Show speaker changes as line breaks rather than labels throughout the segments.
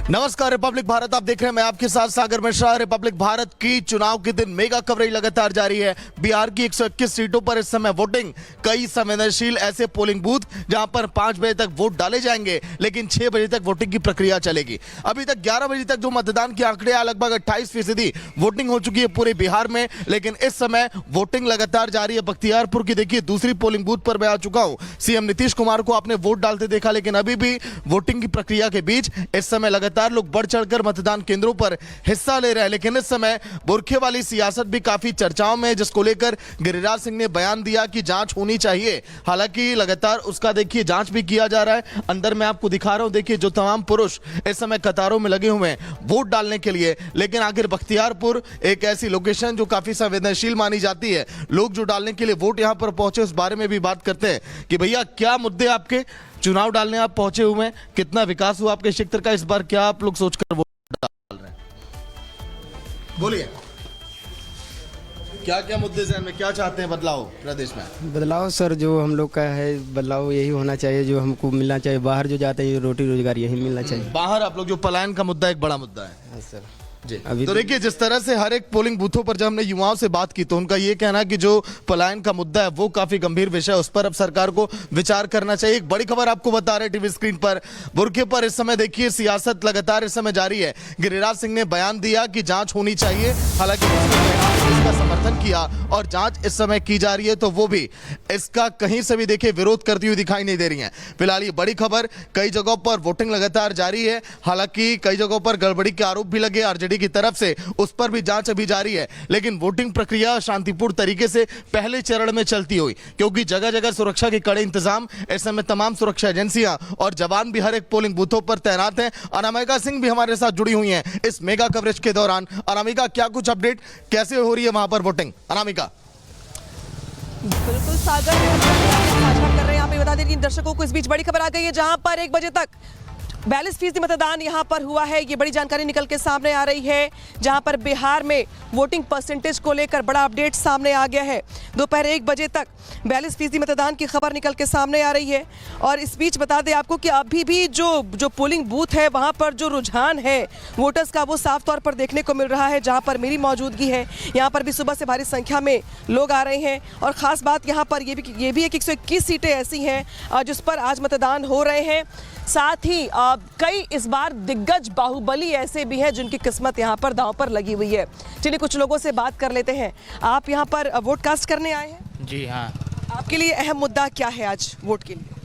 नमस्कार रिपब्लिक भारत, आप देख रहे हैं मैं आपके साथ सागर मिश्रा। रिपब्लिक भारत की चुनाव के दिन मेगा कवरेज लगातार जारी है। बिहार की 121 सीटों पर इस समय वोटिंग, कई संवेदनशील ऐसे पोलिंग बूथ जहां पर 5 बजे तक वोट डाले जाएंगे, लेकिन 6 बजे तक वोटिंग की प्रक्रिया चलेगी। अभी तक 11 बजे तक जो मतदान के आंकड़े हैं, लगभग 28% वोटिंग हो चुकी है पूरे बिहार में, लेकिन इस समय वोटिंग लगातार जारी है। बख्तियारपुर की देखिए दूसरी पोलिंग बूथ पर मैं आ चुका हूं। सीएम नीतीश कुमार को आपने वोट डालते देखा, लेकिन अभी भी वोटिंग की प्रक्रिया के बीच इस समय लगातार लोग बढ़ चढ़कर मतदान केंद्रों पर हिस्सा ले रहे हैं। लेकिन इस समय बुरखे वाली सियासत भी काफी चर्चाओं में है, जिसको लेकर गिरिराज सिंह ने बयान दिया कि जांच होनी चाहिए। हालांकि लगातार उसका देखिए जांच भी किया जा रहा है। अंदर मैं आपको दिखा रहा हूं, देखिए जो तमाम पुरुष इस समय कतारों में लगे हुए हैं वोट डालने के लिए। लेकिन आखिर बख्तियारपुर एक ऐसी लोकेशन जो काफी संवेदनशील मानी जाती है, लोग जो डालने के लिए वोट यहां पर पहुंचे उस बारे में भी बात करते हैं कि भैया क्या मुद्दे आपके, चुनाव डालने आप पहुंचे हुए हैं, कितना विकास हुआ आपके क्षेत्र का, इस बार क्या आप लोग सोचकर वोट डाल रहे हैं? बोलिए, क्या क्या मुद्दे ज़हन में, क्या चाहते हैं बदलाव प्रदेश में?
बदलाव सर जो हम लोग का है, बदलाव यही होना चाहिए जो हमको मिलना चाहिए। बाहर जो जाते हैं रोटी रोजगार यही मिलना चाहिए।
बाहर आप लोग जो पलायन का मुद्दा एक बड़ा मुद्दा है।
हाँ सर
जी।
अभी
तो देखिए जिस तरह से हर एक पोलिंग बूथों पर जब हमने युवाओं से बात की तो उनका ये कहना है कि जो पलायन का मुद्दा है वो काफी गंभीर विषय है, उस पर अब सरकार को विचार करना चाहिए। एक बड़ी खबर आपको बता रहे टीवी स्क्रीन पर, बुरखे पर इस समय देखिए सियासत लगातार इस समय जारी है। गिरिराज सिंह ने बयान दिया कि जांच होनी चाहिए, हालांकि इसका समर्थन किया और जांच इस समय की जा रही है, तो वो भी इसका कहीं से भी देखिए विरोध करती हुई दिखाई नहीं दे रही है। फिलहाल ये बड़ी खबर, कई जगहों पर वोटिंग लगातार जारी है, हालांकि कई जगहों पर गड़बड़ी के आरोप भी लगे आरजेडी की तरफ से, उस पर भी जांच अभी जारी है। लेकिन वोटिंग प्रक्रिया शांतिपूर्ण तरीके से पहले चरण में चलती हुई, क्योंकि जगह जगह सुरक्षा के कड़े इंतजाम, इस समय तमाम सुरक्षा एजेंसियां और जवान भी हर एक पोलिंग बूथों पर तैनात हैं। अनामिका सिंह भी हमारे साथ जुड़ी हुई हैं इस मेगा कवरेज के दौरान। अनामिका, क्या कुछ अपडेट, कैसे हो रही है वहां पर वोटिंग? अनामिका।
बिल्कुल सागर साझा कर रहे हैं। यहाँ पे बता दें कि दर्शकों को इस बीच बड़ी खबर आ गई है, जहां पर 1 बजे तक 42% मतदान यहां पर हुआ है। ये बड़ी जानकारी निकल के सामने आ रही है, जहां पर बिहार में वोटिंग परसेंटेज को लेकर बड़ा अपडेट सामने आ गया है। दोपहर 1 बजे तक 42% मतदान की खबर निकल के सामने आ रही है। और इस बीच बता दें आपको कि अभी भी जो पोलिंग बूथ है वहां पर जो रुझान है वोटर्स का, वो साफ तौर पर देखने को मिल रहा है। जहां पर मेरी मौजूदगी है, यहाँ पर भी सुबह से भारी संख्या में लोग आ रहे हैं। और ख़ास बात यहाँ पर ये भी है कि 121 सीटें ऐसी हैं जिस पर आज मतदान हो रहे हैं। साथ ही कई इस बार दिग्गज बाहुबली ऐसे भी हैं जिनकी किस्मत यहाँ पर दांव पर लगी हुई है। चलिए कुछ लोगों से बात कर लेते हैं। आप यहाँ पर वोट कास्ट करने आए हैं?
जी हाँ।
आपके लिए अहम मुद्दा क्या है आज वोट के लिए?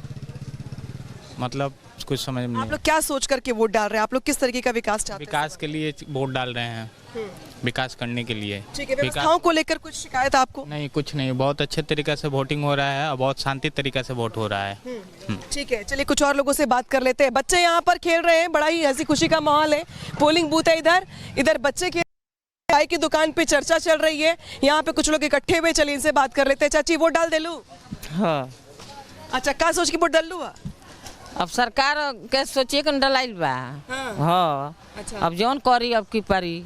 मतलब कुछ समझ में
आप लोग क्या सोच करके वोट डाल रहे हैं? आप लोग किस तरीके का विकास चाहते हैं?
विकास के लिए वोट डाल रहे हैं, विकास करने के लिए।
ठीक है, व्यवस्थाओं को लेकर कुछ शिकायत आपको?
नहीं, कुछ नहीं, बहुत अच्छे तरीके से वोटिंग हो रहा है और बहुत शांति तरीके से वोट हो रहा है।
ठीक है, चलिए कुछ और लोगों से बात कर लेते हैं। बच्चे यहाँ पर खेल रहे हैं, बड़ा ही हंसी खुशी का माहौल है। पोलिंग बूथ है इधर बच्चे खेल, चाय की दुकान पे चर्चा चल रही है। यहाँ पे कुछ लोग इकट्ठे हुए, चलिए इनसे बात कर लेते हैं। चाची वोट डाल दे लू?
हाँ।
अच्छा, क्या सोच के वोट डाल लू?
अब सरकार के सोचिए कि डलाइल बा। हाँ।
अच्छा।
अब जौन करी अब की पारी।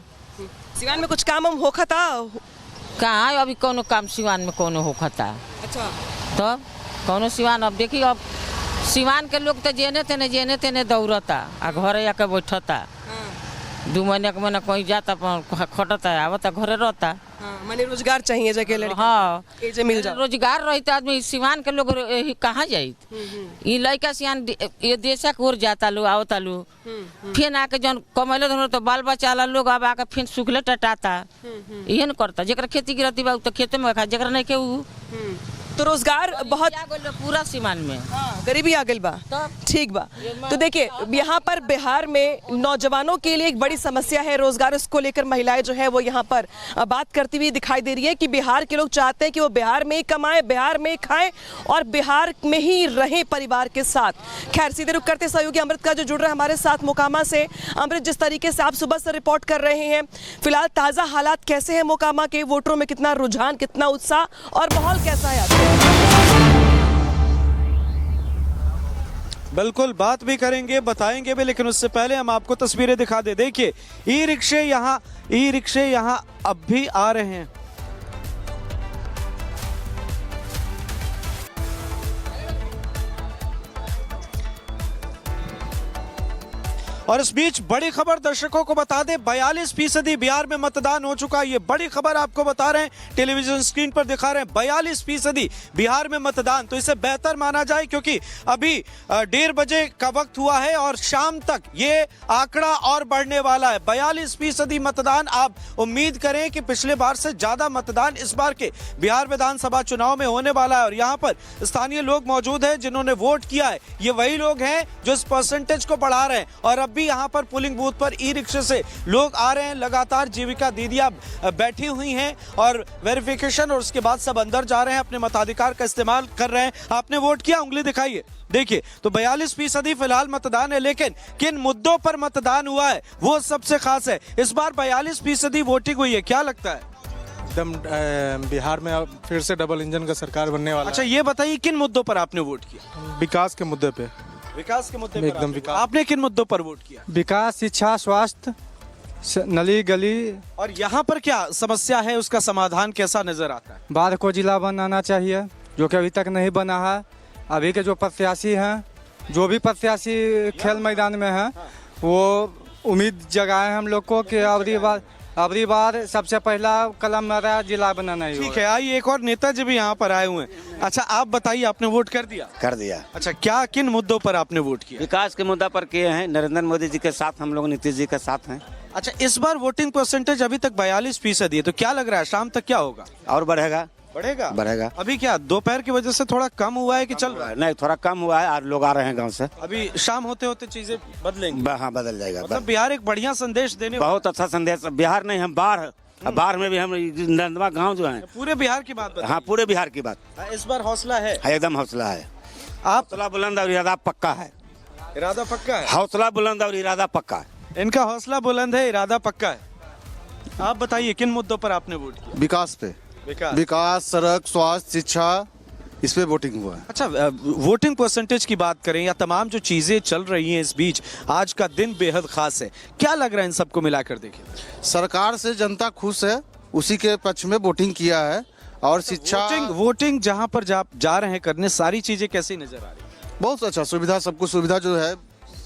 सिवान में कुछ काम हम होखा था?
कहाँ अभी कोनो काम सिवान में कोनो होखता।
अच्छा।
तो कोनो सिवान अब देखिए, अब सिवान के लोग तो जेने तेने दौड़ता आ घरे आके बैठता। 2 महीने के महीने कहीं जाता, खटता आवता, घरे रहता।
माने रोजगार चाहिए जगह लड़की।
हाँ,
एजे मिल जाओ।
रोजगार रही तो आदमी सिवान के लोग कहाँ जाइत? ये लड़का सियान ये देशक ओर जाता लो, आवता लो, फिर आके जौन कमैले धरो तो बाल बच्चा ला लोग अब आके फिर सुखले टटाता। यही न करता, जरा खेती गिरती बा तो खेते में खा, जरा नहीं के ऊ
तो रोजगार बहुत
पूरा सीमान में।
गरीबी आ गई बा। ठीक बा। तो देखिए यहाँ पर बिहार में नौजवानों के लिए एक बड़ी समस्या है रोजगार, उसको लेकर महिलाएं जो है वो यहाँ पर बात करती हुई दिखाई दे रही है कि बिहार के लोग चाहते हैं कि वो बिहार में ही कमाएं, बिहार में ही खाएं और बिहार में ही रहें परिवार के साथ। खैर सीधे रुक करते सहयोगी अमृत का जो जुड़ रहा है हमारे साथ मोकामा से। अमृत, जिस तरीके से आप सुबह से रिपोर्ट कर रहे हैं, फिलहाल ताज़ा हालात कैसे हैं मोकामा के? वोटरों में कितना रुझान, कितना उत्साह और माहौल कैसा है?
बिल्कुल बात भी करेंगे, बताएंगे भी, लेकिन उससे पहले हम आपको तस्वीरें दिखा दे। देखिए ई रिक्शे यहाँ अब भी आ रहे हैं। और इस बीच बड़ी खबर दर्शकों को बता दें, 42% बिहार में मतदान हो चुका है। ये बड़ी खबर आपको बता रहे हैं, टेलीविजन स्क्रीन पर दिखा रहे हैं 42% बिहार में मतदान। तो इसे बेहतर माना जाए क्योंकि अभी 1:30 बजे का वक्त हुआ है और शाम तक ये आंकड़ा और बढ़ने वाला है। 42% मतदान, आप उम्मीद करें कि पिछले बार से ज्यादा मतदान इस बार के बिहार विधानसभा चुनाव में होने वाला है। और यहाँ पर स्थानीय लोग मौजूद हैं जिन्होंने वोट किया है। ये वही लोग हैं जो इस परसेंटेज को बढ़ा रहे हैं। और अब भी यहाँ पर पोलिंग बूथ पर ई रिक्शे से लोग आ रहे हैं। लगातार जीविका दीदियां बैठी हुई हैं और वेरिफिकेशन और उसके बाद सब अंदर जा रहे हैं, अपने मताधिकार का इस्तेमाल कर रहे हैं। आपने वोट किया, उंगली दिखाइए। देखिए, तो 42% फिलहाल मतदान है, लेकिन किन मुद्दों पर मतदान हुआ है वो सबसे खास है। इस बार 42% वोटिंग हुई है, क्या लगता है?
एकदम बिहार में अब फिर से डबल इंजन का सरकार बनने वाला
अच्छा, ये बताइए किन मुद्दों पर आपने वोट किया?
है। विकास के मुद्दे पे,
विकास के मुद्दे पर
एकदम विकास।
आपने किन मुद्दों पर वोट किया?
विकास, शिक्षा, स्वास्थ्य, नली गली।
और यहाँ पर क्या समस्या है, उसका समाधान कैसा नजर आता है?
बाढ़ को जिला बनाना चाहिए, जो कि अभी तक नहीं बना है। अभी के जो प्रत्याशी हैं, जो भी प्रत्याशी खेल मैदान में हैं, वो उम्मीद जगाए हम लोग को कि अबरी बार सबसे पहला कलम मेरा जिला बनाना ही
ठीक है, आइए एक और नेताजी भी यहाँ पर आए हुए हैं। अच्छा, आप बताइए, आपने वोट कर दिया?
कर दिया।
अच्छा, क्या किन मुद्दों पर आपने वोट किया?
विकास के मुद्दा पर किए हैं, नरेंद्र मोदी जी के साथ हम लोग नीतीश जी के साथ हैं।
अच्छा, इस बार वोटिंग परसेंटेज अभी तक 42% है, तो क्या लग रहा है शाम तक क्या होगा?
और बढ़ेगा।
बढ़ेगा?
बढ़ेगा।
अभी क्या दोपहर की वजह से थोड़ा कम हुआ है कि चल रहा है?
नहीं, थोड़ा कम हुआ है और लोग आ रहे हैं गांव से।
अभी शाम होते होते चीजें बदलेंगी।
हाँ, बदल जाएगा।
मतलब बिहार एक बढ़िया संदेश देने
बहुत अच्छा संदेश। बिहार नहीं, हम बाढ़ में भी हम नंदवा गांव जो है,
पूरे बिहार की बात बताइए।
हाँ, पूरे बिहार की बात।
इस बार हौसला है?
एकदम हौसला है।
आप
हौसला बुलंद और इरादा पक्का है।
इरादा पक्का है?
हौसला बुलंद और इरादा पक्का है।
इनका हौसला बुलंद है, इरादा पक्का है। आप बताइए किन मुद्दों पर आपने वोट किया?
विकास पे, विकास, सड़क, स्वास्थ्य, शिक्षा, इस पे वोटिंग हुआ है।
अच्छा, वोटिंग परसेंटेज की बात करें या तमाम जो चीजें चल रही हैं इस बीच, आज का दिन बेहद खास है। क्या लग रहा है इन सबको मिलाकर देखिए?
सरकार से जनता खुश है, उसी के पक्ष में वोटिंग किया है। और शिक्षा,
वोटिंग जहां पर जा रहे हैं करने, सारी चीजें कैसी नजर आ रही है?
बहुत अच्छा सुविधा, सबको सुविधा जो है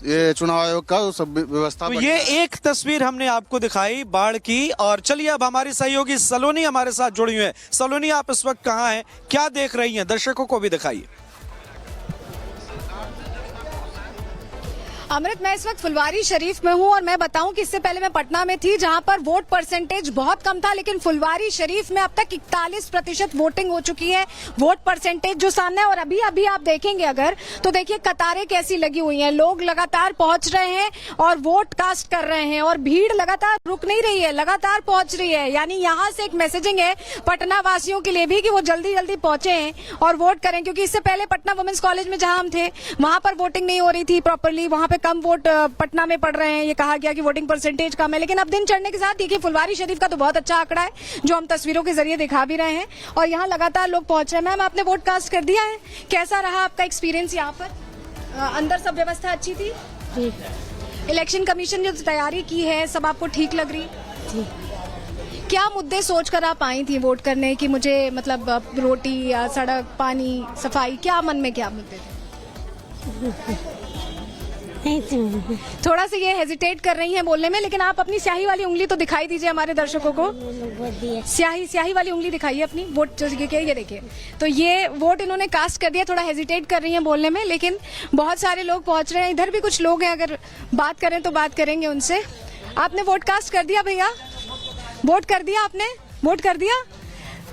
ये चुनाव आयोग का सब व्यवस्था।
तो ये एक तस्वीर हमने आपको दिखाई बाढ़ की। और चलिए अब हमारी सहयोगी सलोनी हमारे साथ जुड़ी हुई है। सलोनी, आप इस वक्त कहाँ हैं, क्या देख रही हैं, दर्शकों को भी दिखाइए।
अमृत, मैं इस वक्त फुलवारी शरीफ में हूं और मैं बताऊं कि इससे पहले मैं पटना में थी जहां पर वोट परसेंटेज बहुत कम था, लेकिन फुलवारी शरीफ में अब तक 41% वोटिंग हो चुकी है। वोट परसेंटेज जो सामने है, और अभी अभी आप देखेंगे अगर तो देखिए कतारें कैसी लगी हुई हैं, लोग लगातार पहुंच रहे हैं और वोट कास्ट कर रहे हैं और भीड़ लगातार रुक नहीं रही है, लगातार पहुंच रही है। यानी यहाँ से एक मैसेजिंग है पटना वासियों के लिए भी कि वो जल्दी जल्दी पहुंचे हैं और वोट करें, क्योंकि इससे पहले पटना वुमेन्स कॉलेज में जहां हम थे वहां पर वोटिंग नहीं हो रही थी प्रॉपरली, वहां पे कम वोट पटना में पड़ रहे हैं। ये कहा गया कि वोटिंग परसेंटेज कम है, लेकिन अब दिन चढ़ने के साथ देखिए फुलवारी शरीफ का तो बहुत अच्छा आंकड़ा है जो हम तस्वीरों के जरिए दिखा भी रहे हैं और यहाँ लगातार लोग पहुंच रहे हैं। मैम, आपने वोट कास्ट कर दिया है, कैसा रहा आपका एक्सपीरियंस यहाँ पर? अंदर सब व्यवस्था अच्छी थी? इलेक्शन कमीशन जो तैयारी की है सब आपको ठीक लग रही? क्या मुद्दे सोचकर आप आई थी वोट करने की? मुझे मतलब रोटी या सड़क, पानी, सफाई, क्या मन में क्या मुद्दे थे? थोड़ा सा ये हेजिटेट कर रही हैं बोलने में, लेकिन आप अपनी स्याही वाली उंगली तो दिखाई दीजिए हमारे दर्शकों को। स्याही वाली उंगली दिखाइए अपनी वोट जो ये देखिए। तो ये वोट इन्होंने कास्ट कर दिया, थोड़ा हेजिटेट कर रही हैं बोलने में, लेकिन बहुत सारे लोग पहुंच रहे हैं। इधर भी कुछ लोग हैं, अगर बात करें तो बात करेंगे उनसे। आपने वोट कास्ट कर दिया भैया? वोट कर दिया आपने? वोट कर दिया?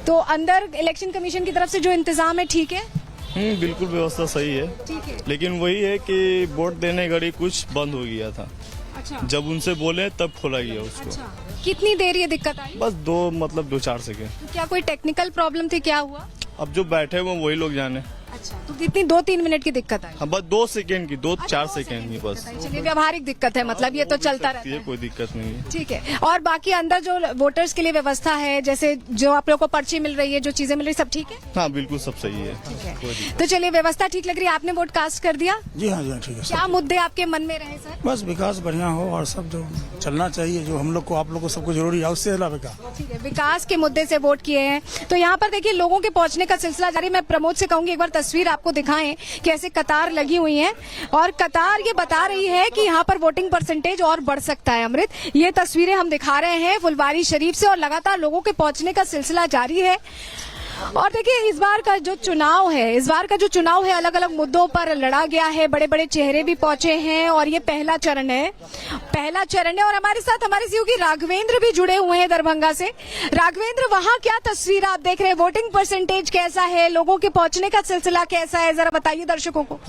तो अंदर इलेक्शन कमीशन की तरफ से जो इंतजाम है ठीक है?
बिल्कुल व्यवस्था सही है,
ठीक है।
लेकिन वही है कि वोट देने घड़ी कुछ बंद हो गया था।
अच्छा।
जब उनसे बोले तब खोला गया उसको।
अच्छा। कितनी देर ये दिक्कत आई?
बस 2-4 सेकेंड।
तो क्या कोई टेक्निकल प्रॉब्लम थी, क्या हुआ?
अब जो बैठे हुए वही लोग जाने।
अच्छा, तो कितनी 2-3 मिनट की दिक्कत आई?
हाँ, बस 2 सेकेंड की, 2-4 सेकेंड की बस।
चलिए, व्यावहारिक दिक्कत है, मतलब ये तो चलता रहता है,
कोई दिक्कत नहीं है।
ठीक है। और बाकी अंदर जो वोटर्स के लिए व्यवस्था है, जैसे जो आप लोगों को पर्ची मिल रही है, जो चीजें मिल रही है, सब ठीक है?
हाँ, बिल्कुल सब सही है।
ठीक है, तो चलिए व्यवस्था ठीक लग रही है। आपने वोट कास्ट कर दिया?
जी हाँ, ठीक है।
क्या मुद्दे आपके मन में रहे सर?
बस विकास बढ़िया हो और सब जो चलना चाहिए, जो हम लोग को, आप लोग को सबको जरूरी है, उससे अलावा का।
ठीक है, विकास के मुद्दे से वोट किए हैं। तो यहाँ पर देखिए लोगों के पहुंचने का सिलसिला जारी। मैं प्रमोद से कहूंगी एक बार तस्वीर आपको दिखाएं कि ऐसे कतार लगी हुई है और कतार ये बता रही है कि यहाँ पर वोटिंग परसेंटेज और बढ़ सकता है। अमृत, ये तस्वीरें हम दिखा रहे हैं फुलवारी शरीफ से और लगातार लोगों के पहुंचने का सिलसिला जारी है। और देखिए, इस बार का जो चुनाव है अलग अलग मुद्दों पर लड़ा गया है, बड़े बड़े चेहरे भी पहुंचे हैं और ये पहला चरण है और हमारे साथ हमारे सहयोगी राघवेंद्र भी जुड़े हुए हैं दरभंगा से। राघवेंद्र, वहां क्या तस्वीर आप देख रहे हैं? वोटिंग परसेंटेज कैसा है, लोगों के पहुंचने का सिलसिला कैसा है, जरा बताइए दर्शकों को।